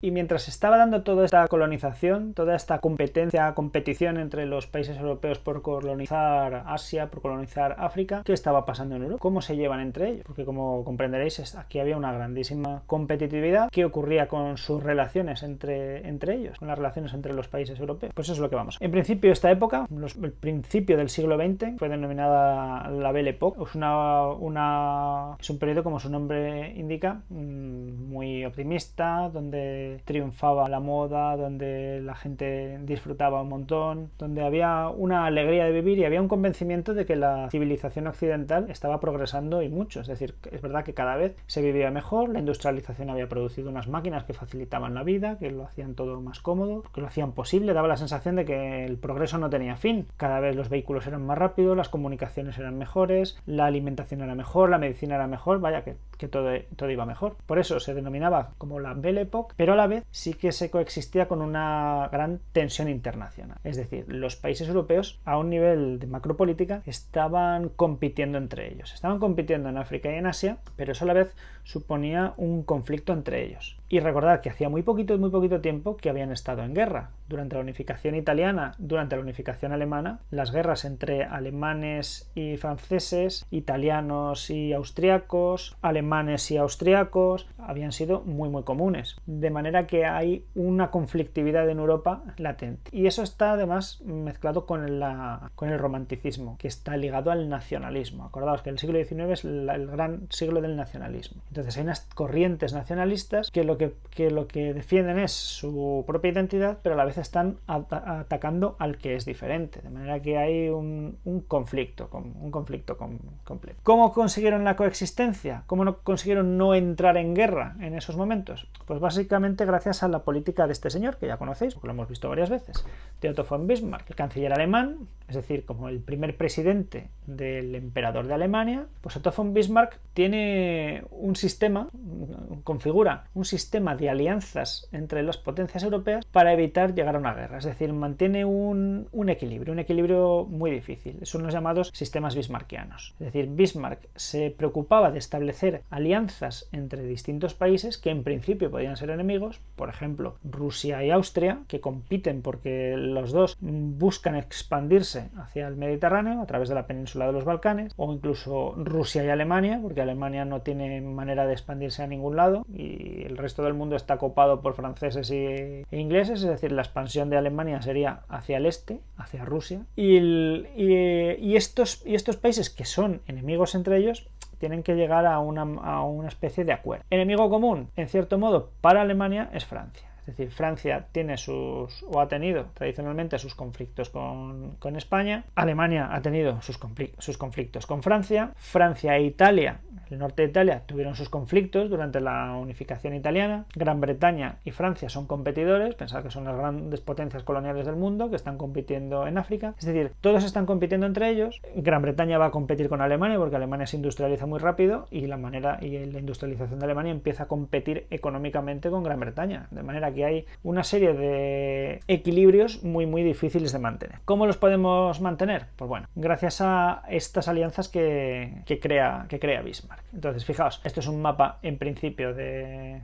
Y mientras se estaba dando toda esta colonización, toda esta competición entre los países europeos por colonizar Asia, por colonizar África, ¿qué estaba pasando en Europa? ¿Cómo se llevan entre ellos? Porque como comprenderéis, aquí había una grandísima competitividad. ¿Qué ocurría con sus relaciones entre ellos? Con las relaciones entre los países europeos. Pues eso es lo que vamos. En principio, esta época, el principio del siglo XX, fue denominada la Belle Époque. Es un periodo, como su nombre indica, muy optimista, donde triunfaba la moda, donde la gente disfrutaba un montón, donde había una alegría de vivir y había un convencimiento de que la civilización occidental estaba progresando y mucho. Es decir, es verdad que cada vez se vivía mejor, la industrialización había producido unas máquinas que facilitaban la vida, que lo hacían todo más cómodo, que lo hacían posible, daba la sensación de que el progreso no tenía fin. Cada vez los vehículos eran más rápidos, las comunicaciones eran mejores, la alimentación era mejor, la medicina era mejor, vaya que todo iba mejor. Por eso se denominaba como la Belle Époque, pero a la vez sí que se coexistía con una gran tensión internacional. Es decir, los países europeos a un nivel de macropolítica estaban compitiendo entre ellos. Estaban compitiendo en África y en Asia, pero eso a la vez suponía un conflicto entre ellos. Y recordad que hacía muy poquito tiempo que habían estado en guerra. Durante la unificación italiana, durante la unificación alemana, las guerras entre alemanes y franceses, italianos y austriacos, alemanes y austriacos, habían sido muy comunes. De manera que hay una conflictividad en Europa latente. Y eso está además mezclado con el romanticismo, que está ligado al nacionalismo. Acordaos que el siglo XIX es el gran siglo del nacionalismo. Entonces hay unas corrientes nacionalistas que lo que defienden es su propia identidad, pero a la vez están atacando al que es diferente. De manera que hay un conflicto completo. ¿Cómo consiguieron la coexistencia? ¿Cómo consiguieron no entrar en guerra en esos momentos? Pues básicamente gracias a la política de este señor, que ya conocéis, porque lo hemos visto varias veces, de Otto von Bismarck, el canciller alemán, es decir, como el primer presidente del emperador de Alemania. Pues Otto von Bismarck tiene configura un sistema de alianzas entre las potencias europeas para evitar llegar a una guerra. Es decir, mantiene un equilibrio muy difícil. Son los llamados sistemas bismarckianos. Es decir, Bismarck se preocupaba de establecer alianzas entre distintos países que en principio podían ser enemigos, por ejemplo, Rusia y Austria, que compiten porque los dos buscan expandirse hacia el Mediterráneo a través de la península de los Balcanes, o incluso Rusia y Alemania, porque Alemania no tiene manera de expandirse a ningún lado y el resto del mundo está copado por franceses e ingleses. Es decir, la expansión de Alemania sería hacia el este, hacia Rusia, y estos países que son enemigos entre ellos tienen que llegar a una especie de acuerdo. Enemigo común, en cierto modo, para Alemania es Francia. Es decir, Francia ha tenido tradicionalmente sus conflictos con España. Alemania ha tenido sus conflictos con Francia. Francia e Italia, el norte de Italia, tuvieron sus conflictos durante la unificación italiana. Gran Bretaña y Francia son competidores. Pensad que son las grandes potencias coloniales del mundo que están compitiendo en África. Es decir, todos están compitiendo entre ellos. Gran Bretaña va a competir con Alemania porque Alemania se industrializa muy rápido y la industrialización de Alemania empieza a competir económicamente con Gran Bretaña. De manera que hay una serie de equilibrios muy difíciles de mantener. ¿Cómo los podemos mantener? Pues bueno, gracias a estas alianzas que crea Bismarck. Entonces, fijaos, esto es un mapa en principio de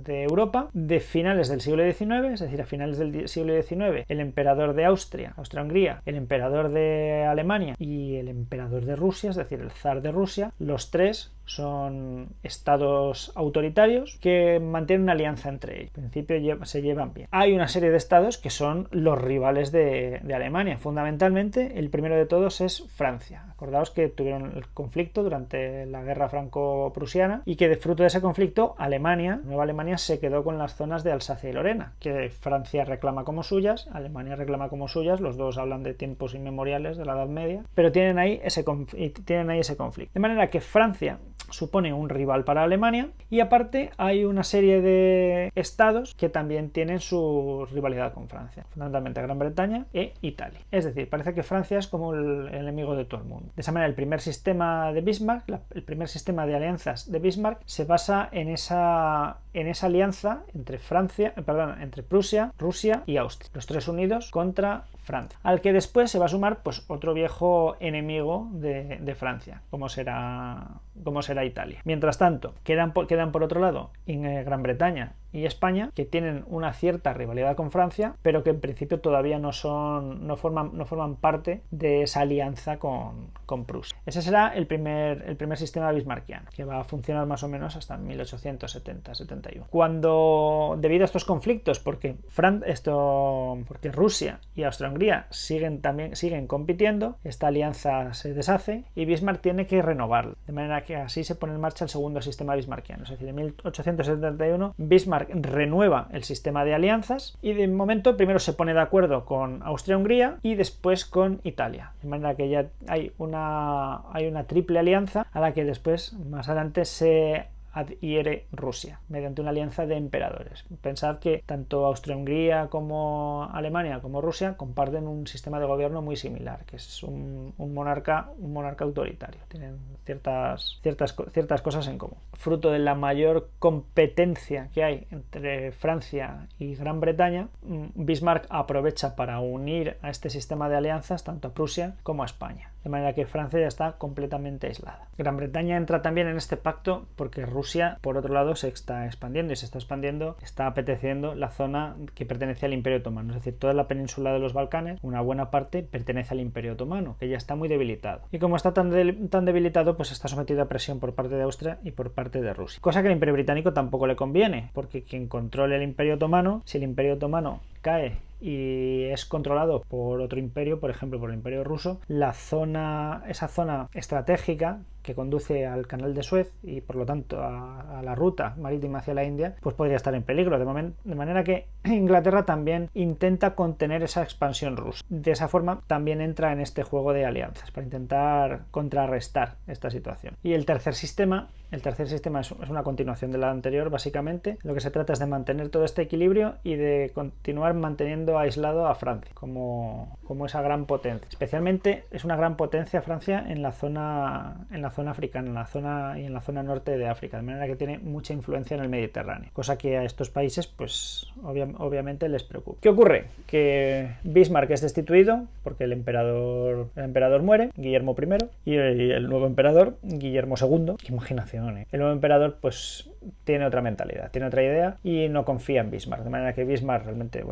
Europa de finales del siglo XIX, es decir, a finales del siglo XIX el emperador de Austria-Hungría, el emperador de Alemania y el emperador de Rusia, es decir, el zar de Rusia, los tres son estados autoritarios que mantienen una alianza entre ellos. En principio se llevan bien. Hay una serie de estados que son los rivales de Alemania. Fundamentalmente, el primero de todos es Francia. Acordaos que tuvieron el conflicto durante la guerra franco-prusiana y que de fruto de ese conflicto Nueva Alemania se quedó con las zonas de Alsacia y Lorena, que Francia reclama como suyas, Alemania reclama como suyas, los dos hablan de tiempos inmemoriales de la Edad Media, pero tienen ahí ese conflicto. De manera que Francia supone un rival para Alemania y aparte hay una serie de estados que también tienen su rivalidad con Francia, fundamentalmente Gran Bretaña e Italia. Es decir, parece que Francia es como el enemigo de todo el mundo. De esa manera, el primer sistema de Bismarck, el primer sistema de alianzas de Bismarck se basa en esa alianza entre Prusia, Rusia y Austria, los tres unidos contra Francia, al que después se va a sumar pues otro viejo enemigo de Francia, como será Italia. Mientras tanto, quedan por otro lado Gran Bretaña y España, que tienen una cierta rivalidad con Francia, pero que en principio todavía no forman parte de esa alianza con Prusia. Ese será el primer sistema bismarckiano, que va a funcionar más o menos hasta 1870-71. Cuando, debido a estos conflictos, porque Rusia y Austria-Hungría siguen compitiendo, esta alianza se deshace y Bismarck tiene que renovarla, de manera que así se pone en marcha el segundo sistema bismarckiano. Es decir, en 1871 Bismarck renueva el sistema de alianzas y de momento primero se pone de acuerdo con Austria-Hungría y después con Italia, de manera que ya hay una triple alianza a la que después, más adelante, se adhiere Rusia mediante una alianza de emperadores. Pensad que tanto Austria-Hungría como Alemania como Rusia comparten un sistema de gobierno muy similar, que es un monarca autoritario. Tienen ciertas cosas en común. Fruto de la mayor competencia que hay entre Francia y Gran Bretaña, Bismarck aprovecha para unir a este sistema de alianzas tanto a Prusia como a España, de manera que Francia ya está completamente aislada. Gran Bretaña entra también en este pacto porque Rusia, por otro lado, se está expandiendo, está apeteciendo la zona que pertenece al Imperio Otomano, es decir, toda la península de los Balcanes, una buena parte pertenece al Imperio Otomano, que ya está muy debilitado. Y como está tan debilitado, pues está sometido a presión por parte de Austria y por parte de Rusia. Cosa que al Imperio Británico tampoco le conviene, porque quien controle el Imperio Otomano, si el Imperio Otomano cae y es controlado por otro imperio, por ejemplo por el Imperio Ruso, esa zona estratégica que conduce al canal de Suez y por lo tanto a la ruta marítima hacia la India, pues podría estar en peligro, de manera que Inglaterra también intenta contener esa expansión rusa. De esa forma también entra en este juego de alianzas para intentar contrarrestar esta situación. Y el tercer sistema es una continuación de la anterior, básicamente. Lo que se trata es de mantener todo este equilibrio y de continuar manteniendo aislado a Francia como esa gran potencia. Especialmente es una gran potencia Francia en la zona africana, en la zona norte de África, de manera que tiene mucha influencia en el Mediterráneo, cosa que a estos países pues obviamente les preocupa. ¿Qué ocurre? Que Bismarck es destituido porque el emperador muere, Guillermo I, y el nuevo emperador, Guillermo II, qué imaginación, ¿eh? El nuevo emperador pues tiene otra mentalidad, tiene otra idea y no confía en Bismarck, de manera que Bismarck realmente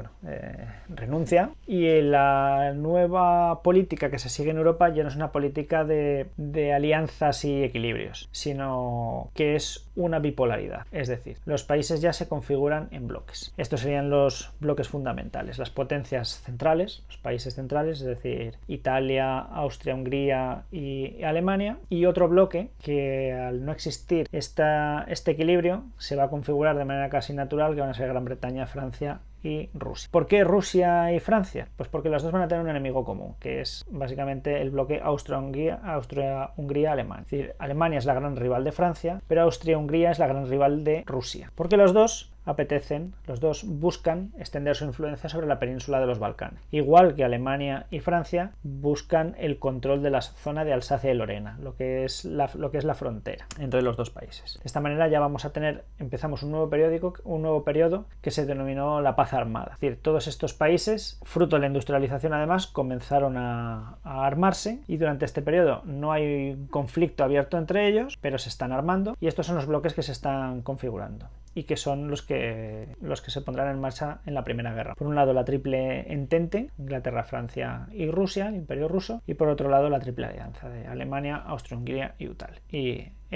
renuncia, y la nueva política que se sigue en Europa ya no es una política de alianzas y equilibrios, sino que es una bipolaridad, es decir, los países ya se configuran en bloques. Estos serían los bloques fundamentales, las potencias centrales, los países centrales, es decir, Italia, Austria, Hungría y Alemania, y otro bloque que al no existir este equilibrio se va a configurar de manera casi natural, que van a ser Gran Bretaña, Francia y Rusia. ¿Por qué Rusia y Francia? Pues porque las dos van a tener un enemigo común, que es básicamente el bloque Austria-Hungría-Alemania. Es decir, Alemania es la gran rival de Francia, pero Austria-Hungría es la gran rival de Rusia. Porque los dos buscan extender su influencia sobre la península de los Balcanes. Igual que Alemania y Francia buscan el control de la zona de Alsacia y Lorena, lo que es la frontera entre los dos países. De esta manera ya empezamos un nuevo periodo que se denominó la paz armada. Es decir, todos estos países, fruto de la industrialización además, comenzaron a armarse, y durante este periodo no hay conflicto abierto entre ellos, pero se están armando, y estos son los bloques que se están configurando y que son los que se pondrán en marcha en la Primera Guerra. Por un lado, la Triple Entente, Inglaterra, Francia y Rusia, el Imperio Ruso, y por otro lado la Triple Alianza de Alemania, Austria-Hungría e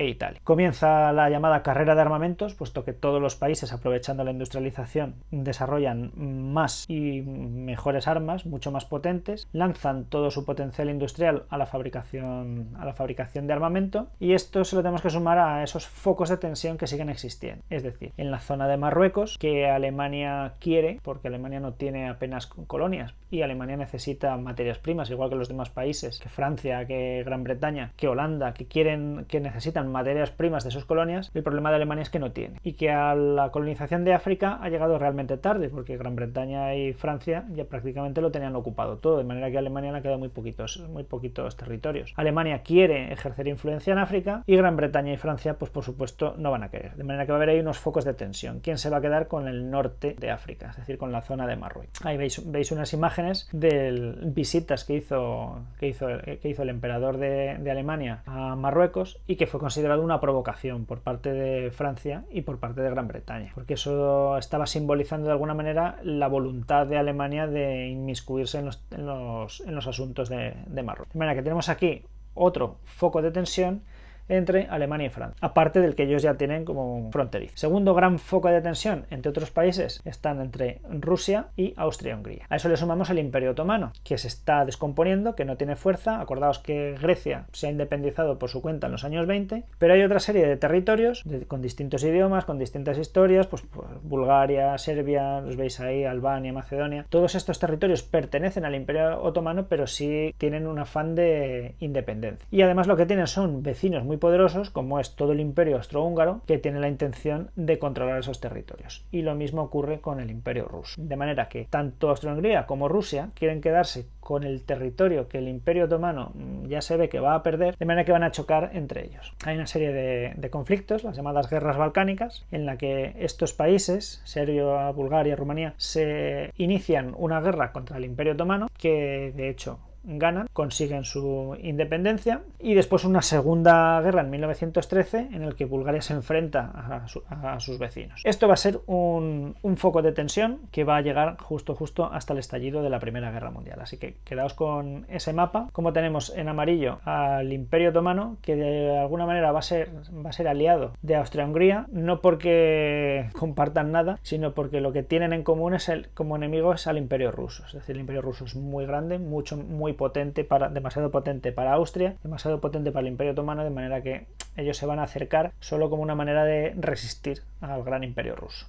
Italia. Comienza la llamada carrera de armamentos, puesto que todos los países, aprovechando la industrialización, desarrollan más y mejores armas, mucho más potentes, lanzan todo su potencial industrial a la fabricación de armamento, y esto se lo tenemos que sumar a esos focos de tensión que siguen existiendo. Es decir, en la zona de Marruecos, que Alemania quiere, porque Alemania no tiene apenas colonias y Alemania necesita materias primas, igual que los demás países, que Francia, que Gran Bretaña, que Holanda, que necesitan materias primas de sus colonias. El problema de Alemania es que no tiene, y que a la colonización de África ha llegado realmente tarde, porque Gran Bretaña y Francia ya prácticamente lo tenían ocupado todo, de manera que a Alemania le han quedado muy poquitos territorios. Alemania quiere ejercer influencia en África y Gran Bretaña y Francia, pues por supuesto no van a querer, de manera que va a haber ahí unos focos de tensión. ¿Quién se va a quedar con el norte de África? Es decir, con la zona de Marruecos. Ahí veis unas imágenes de visitas que hizo el emperador de Alemania a Marruecos, y que fue considerado una provocación por parte de Francia y por parte de Gran Bretaña, porque eso estaba simbolizando de alguna manera la voluntad de Alemania de inmiscuirse en los asuntos de Marruecos. De manera que tenemos aquí otro foco de tensión entre Alemania y Francia, aparte del que ellos ya tienen como fronterizo. Segundo gran foco de tensión entre otros países están entre Rusia y Austria-Hungría. A eso le sumamos el Imperio Otomano, que se está descomponiendo, que no tiene fuerza. Acordaos que Grecia se ha independizado por su cuenta en los años 20, pero hay otra serie de territorios con distintos idiomas, con distintas historias, pues Bulgaria, Serbia, los veis ahí, Albania, Macedonia. Todos estos territorios pertenecen al Imperio Otomano, pero sí tienen un afán de independencia. Y además lo que tienen son vecinos muy poderosos, como es todo el Imperio Austrohúngaro, que tiene la intención de controlar esos territorios. Y lo mismo ocurre con el Imperio Ruso. De manera que tanto Austria-Hungría como Rusia quieren quedarse con el territorio que el Imperio Otomano ya se ve que va a perder, de manera que van a chocar entre ellos. Hay una serie de conflictos, las llamadas guerras balcánicas, en la que estos países, Serbia, Bulgaria, Rumanía, se inician una guerra contra el Imperio Otomano, que de hecho ganan, consiguen su independencia, y después una segunda guerra en 1913 en el que Bulgaria se enfrenta a sus vecinos. Esto va a ser un foco de tensión que va a llegar justo hasta el estallido de la Primera Guerra Mundial. Así que quedaos con ese mapa. Como tenemos en amarillo al Imperio Otomano, que de alguna manera va a ser aliado de Austria-Hungría, no porque compartan nada, sino porque lo que tienen en común como enemigo es al Imperio Ruso. Es decir, el Imperio Ruso es muy grande, muy potente, demasiado potente para Austria, demasiado potente para el Imperio Otomano, de manera que ellos se van a acercar solo como una manera de resistir al gran Imperio Ruso.